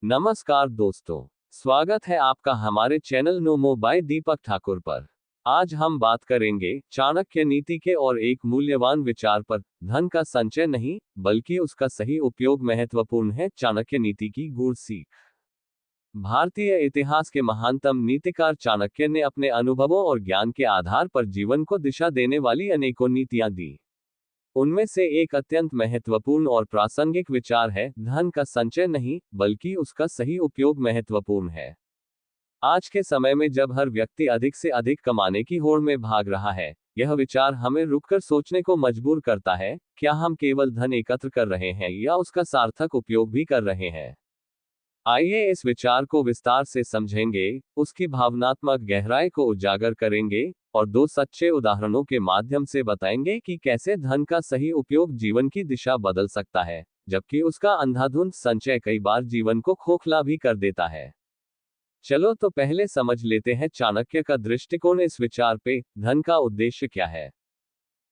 नमस्कार दोस्तों, स्वागत है आपका हमारे चैनल नोमो बाय दीपक ठाकुर पर। आज हम बात करेंगे चाणक्य नीति के और एक मूल्यवान विचार पर, धन का संचय नहीं बल्कि उसका सही उपयोग महत्वपूर्ण है। चाणक्य नीति की गूढ़ सीख। भारतीय इतिहास के महानतम नीतिकार चाणक्य ने अपने अनुभवों और ज्ञान के आधार पर जीवन को दिशा देने वाली अनेकों नीतियां दी। उनमें से एक अत्यंत महत्वपूर्ण और प्रासंगिक विचार है, धन का संचय नहीं बल्कि उसका सही उपयोग महत्वपूर्ण है। आज के समय में जब हर व्यक्ति अधिक से अधिक कमाने की होड़ में भाग रहा है, यह विचार हमें रुककर सोचने को मजबूर करता है, क्या हम केवल धन एकत्र कर रहे हैं या उसका सार्थक उपयोग भी कर रहे हैं। आइए इस विचार को विस्तार से समझेंगे, उसकी भावनात्मक गहराई को उजागर करेंगे और दो सच्चे उदाहरणों के माध्यम से बताएंगे कि कैसे धन का सही उपयोग जीवन की दिशा बदल सकता है, जबकि उसका अंधाधुंध संचय कई बार जीवन को खोखला भी कर देता है। चलो तो पहले समझ लेते हैं चाणक्य का दृष्टिकोण इस विचार पे, धन का उद्देश्य क्या है।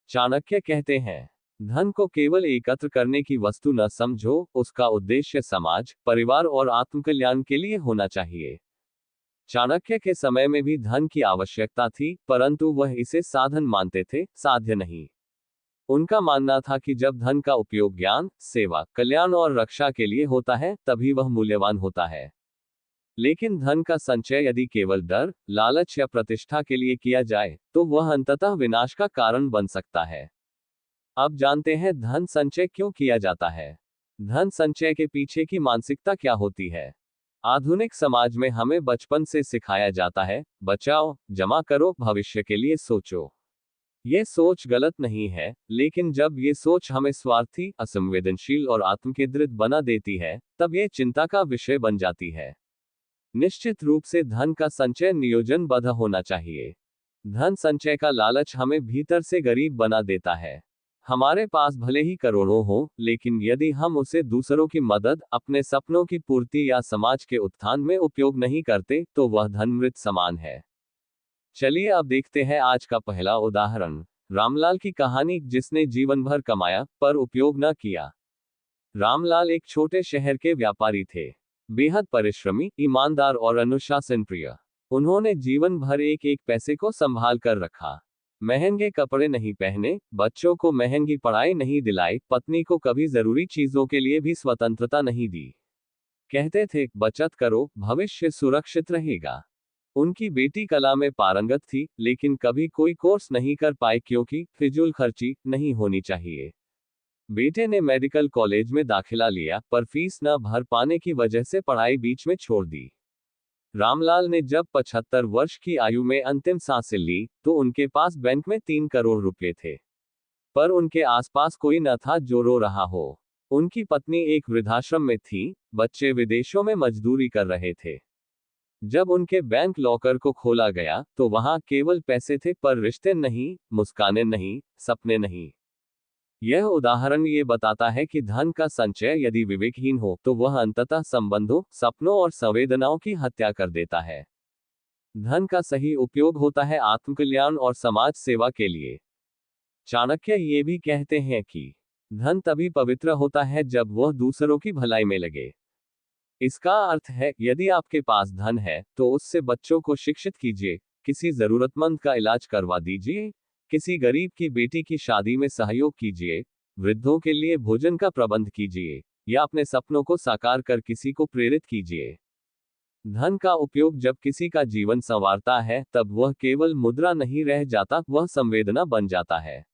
चाणक्य कहते हैं, धन को केवल एकत्र करने की वस्तु न समझो, उसका उद्देश्य समाज, परिवार और आत्मकल्याण के लिए होना चाहिए। चाणक्य के समय में भी धन की आवश्यकता थी, परंतु वह इसे साधन मानते थे, साध्य नहीं। उनका मानना था कि जब धन का उपयोग ज्ञान, सेवा, कल्याण और रक्षा के लिए होता है, तभी वह मूल्यवान होता है। लेकिन धन का संचय यदि केवल डर, लालच या प्रतिष्ठा के लिए किया जाए, तो वह अंततः विनाश का कारण बन सकता है। अब जानते हैं धन संचय क्यों किया जाता है। धन संचय के पीछे की मानसिकता क्या होती है। आधुनिक समाज में हमें बचपन से सिखाया जाता है, बचाओ, जमा करो, भविष्य के लिए सोचो। ये सोच गलत नहीं है, लेकिन जब ये सोच हमें स्वार्थी, असंवेदनशील और आत्मकेंद्रित बना देती है, तब ये चिंता का विषय बन जाती है। निश्चित रूप से धन का संचय नियोजनबद्ध होना चाहिए। धन संचय का लालच हमें भीतर से गरीब बना देता है। हमारे पास भले ही करोड़ों हो, लेकिन यदि हम उसे दूसरों की मदद, अपने सपनों की पूर्ति या समाज के उत्थान में उपयोग नहीं करते, तो वह धन मृत समान है। चलिए अब देखते हैं आज का पहला उदाहरण, रामलाल की कहानी, जिसने जीवन भर कमाया पर उपयोग न किया। रामलाल एक छोटे शहर के व्यापारी थे। बेहद परिश्रमी, ईमानदार और अनुशासन प्रिय। उन्होंने जीवन भर एक एक पैसे को संभाल कर रखा। महंगे कपड़े नहीं पहने, बच्चों को महंगी पढ़ाई नहीं दिलाई, पत्नी को कभी जरूरी चीजों के लिए भी स्वतंत्रता नहीं दी। कहते थे, बचत करो, भविष्य सुरक्षित रहेगा। उनकी बेटी कला में पारंगत थी, लेकिन कभी कोई कोर्स नहीं कर पाई क्योंकि फिजूल खर्ची नहीं होनी चाहिए। बेटे ने मेडिकल कॉलेज में दाखिला लिया, पर फीस न भर पाने की वजह से पढ़ाई बीच में छोड़ दी। रामलाल ने जब 75 वर्ष की आयु में अंतिम सांसें ली, तो उनके पास बैंक में 3 करोड़ रुपए थे। पर उनके आसपास कोई न था जो रो रहा हो। उनकी पत्नी एक वृद्धाश्रम में थी, बच्चे विदेशों में मजदूरी कर रहे थे। जब उनके बैंक लॉकर को खोला गया, तो वहां केवल पैसे थे, पर रिश्ते नहीं, मुस्कानें नहीं, सपने नहीं। यह उदाहरण ये बताता है कि धन का संचय यदि विवेकहीन हो, तो वह अंततः संबंधों, सपनों और संवेदनाओं की हत्या कर देता है। धन का सही उपयोग होता है आत्मकल्याण और समाज सेवा के लिए। चाणक्य ये भी कहते हैं कि धन तभी पवित्र होता है जब वह दूसरों की भलाई में लगे। इसका अर्थ है, यदि आपके पास धन है, तो उससे बच्चों को शिक्षित कीजिए, किसी जरूरतमंद का इलाज करवा दीजिए, किसी गरीब की बेटी की शादी में सहयोग कीजिए, वृद्धों के लिए भोजन का प्रबंध कीजिए, या अपने सपनों को साकार कर किसी को प्रेरित कीजिए। धन का उपयोग जब किसी का जीवन संवारता है, तब वह केवल मुद्रा नहीं रह जाता, वह संवेदना बन जाता है।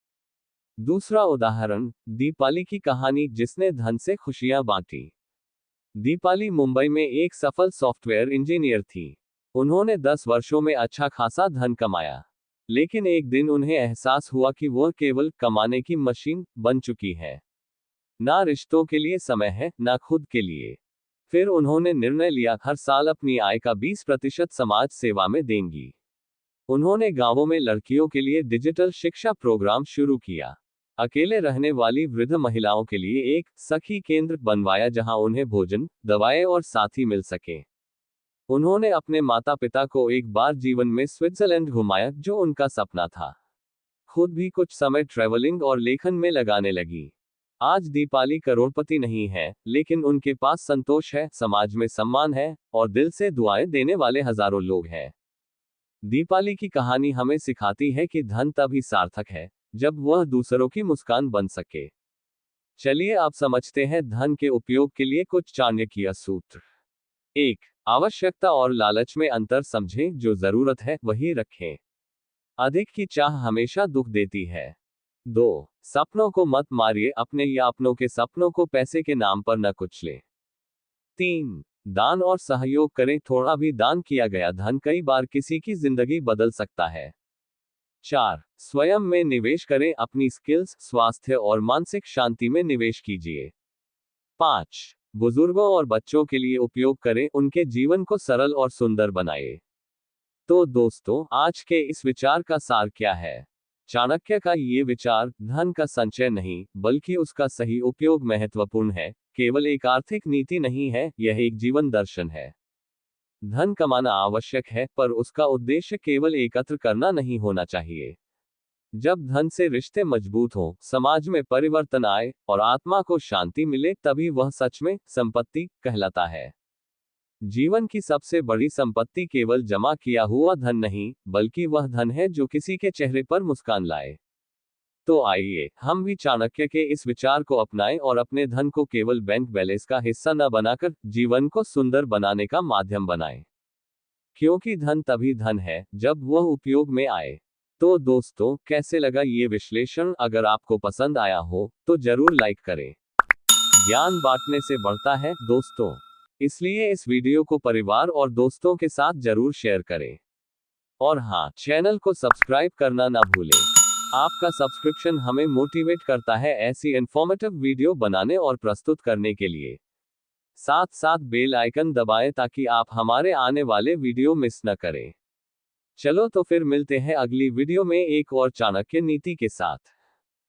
दूसरा उदाहरण, दीपाली की कहानी, जिसने धन से खुशियां बांटी। दीपाली मुंबई में एक सफल सॉफ्टवेयर इंजीनियर थी। उन्होंने 10 वर्षों में अच्छा खासा धन कमाया। लेकिन एक दिन उन्हें एहसास हुआ कि वह केवल कमाने की मशीन बन चुकी है। ना रिश्तों के लिए समय है, ना खुद के लिए। फिर उन्होंने निर्णय लिया, हर साल अपनी आय का 20% समाज सेवा में देंगी। उन्होंने गांवों में लड़कियों के लिए डिजिटल शिक्षा प्रोग्राम शुरू किया। अकेले रहने वाली वृद्ध महिलाओं के लिए एक सखी केंद्र बनवाया, जहां उन्हें भोजन, दवाएं और साथी मिल सके। उन्होंने अपने माता पिता को एक बार जीवन में स्विट्जरलैंड घुमाया, जो उनका सपना था। खुद भी कुछ समय ट्रैवलिंग और लेखन में लगाने लगी। आज दीपाली करोड़पति नहीं है, लेकिन उनके पास संतोष है, समाज में सम्मान है, और दिल से दुआएं देने वाले हजारों लोग हैं। दीपाली की कहानी हमें सिखाती है कि धन तभी सार्थक है, जब वह दूसरों की मुस्कान बन सके। चलिए अब समझते हैं धन के उपयोग के लिए कुछ चाणक्य सूत्र। 1. आवश्यकता और लालच में अंतर समझें, जो जरूरत है वही रखें। अधिक की चाह हमेशा दुख देती है। 2. सपनों को मत मारिए, अपने या अपनों के सपनों को पैसे के नाम पर न कुचलें। 3. दान और सहयोग करें, थोड़ा भी दान किया गया धन कई बार किसी की जिंदगी बदल सकता है। 4. स्वयं में निवेश करें, अपनी स्किल्स, स्वास्थ्य और मानसिक शांति में निवेश कीजिए। 5. बुजुर्गों और बच्चों के लिए उपयोग करें, उनके जीवन को सरल और सुंदर बनाए। तो दोस्तों, आज के इस विचार का सार क्या है? चाणक्य का ये विचार, धन का संचय नहीं, बल्कि उसका सही उपयोग महत्वपूर्ण है, केवल एक आर्थिक नीति नहीं है, यह एक जीवन दर्शन है। धन कमाना आवश्यक है, पर उसका उद्देश्य केवल एकत्र करना नहीं होना चाहिए। जब धन से रिश्ते मजबूत हों, समाज में परिवर्तन आए, और आत्मा को शांति मिले, तभी वह सच में संपत्ति कहलाता है। जीवन की सबसे बड़ी संपत्ति केवल जमा किया हुआ धन नहीं, बल्कि वह धन है जो किसी के चेहरे पर मुस्कान लाए। तो आइए, हम भी चाणक्य के इस विचार को अपनाएं और अपने धन को केवल बैंक बैलेंस का हिस्सा न बनाकर जीवन को सुंदर बनाने का माध्यम बनाएं। क्योंकि धन तभी धन है, जब वह उपयोग में आए। तो दोस्तों, कैसे लगा ये विश्लेषण? अगर आपको पसंद आया हो, तो जरूर लाइक करें। ज्ञान बांटने से बढ़ता है दोस्तों, इसलिए इस वीडियो को परिवार और दोस्तों के साथ जरूर शेयर करें। और हाँ, चैनल को सब्सक्राइब करना ना भूलें। आपका सब्सक्रिप्शन हमें मोटिवेट करता है ऐसी इंफॉर्मेटिव वीडियो बनाने और प्रस्तुत करने के लिए। साथ साथ बेल आइकन दबाएं ताकि आप हमारे आने वाले वीडियो मिस न करें। चलो तो फिर मिलते हैं अगली वीडियो में एक और चाणक्य नीति के साथ।